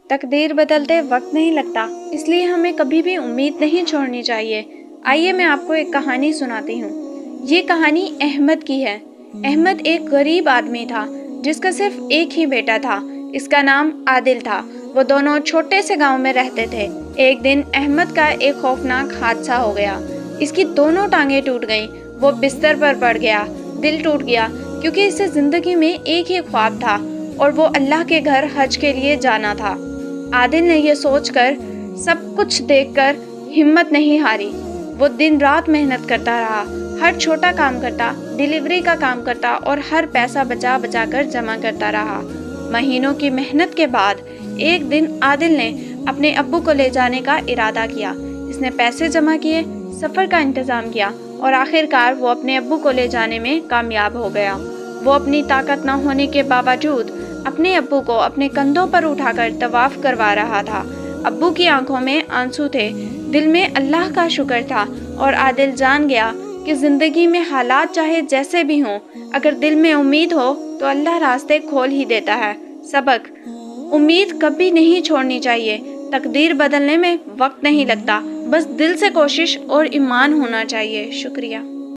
تقدیر بدلتے وقت نہیں لگتا، اس لیے ہمیں کبھی بھی امید نہیں چھوڑنی چاہیے۔ آئیے میں آپ کو ایک کہانی سناتی ہوں۔ یہ کہانی احمد کی ہے۔ احمد ایک غریب آدمی تھا جس کا صرف ایک ہی بیٹا تھا۔ اس کا نام عادل تھا۔ وہ دونوں چھوٹے سے گاؤں میں رہتے تھے۔ ایک دن احمد کا ایک خوفناک حادثہ ہو گیا۔ اس کی دونوں ٹانگیں ٹوٹ گئیں۔ وہ بستر پر پڑ گیا۔ دل ٹوٹ گیا کیونکہ اسے زندگی میں ایک ہی خواب تھا اور وہ اللہ کے گھر حج کے لیے جانا تھا۔ عادل نے یہ سوچ کر سب کچھ دیکھ کر ہمت نہیں ہاری۔ وہ دن رات محنت کرتا رہا، ہر چھوٹا کام کرتا، ڈیلیوری کا کام کرتا اور ہر پیسہ بچا بچا کر جمع کرتا رہا۔ مہینوں کی محنت کے بعد ایک دن عادل نے اپنے ابو کو لے جانے کا ارادہ کیا۔ اس نے پیسے جمع کیے، سفر کا انتظام کیا اور آخر کار وہ اپنے ابو کو لے جانے میں کامیاب ہو گیا۔ وہ اپنی طاقت نہ ہونے کے باوجود اپنے ابو کو اپنے کندھوں پر اٹھا کر طواف کروا رہا تھا۔ ابو کی آنکھوں میں آنسو تھے، دل میں اللہ کا شکر تھا اور عادل جان گیا کہ زندگی میں حالات چاہے جیسے بھی ہوں، اگر دل میں امید ہو تو اللہ راستے کھول ہی دیتا ہے۔ سبق: امید کبھی نہیں چھوڑنی چاہیے۔ تقدیر بدلنے میں وقت نہیں لگتا، بس دل سے کوشش اور ایمان ہونا چاہیے۔ شکریہ۔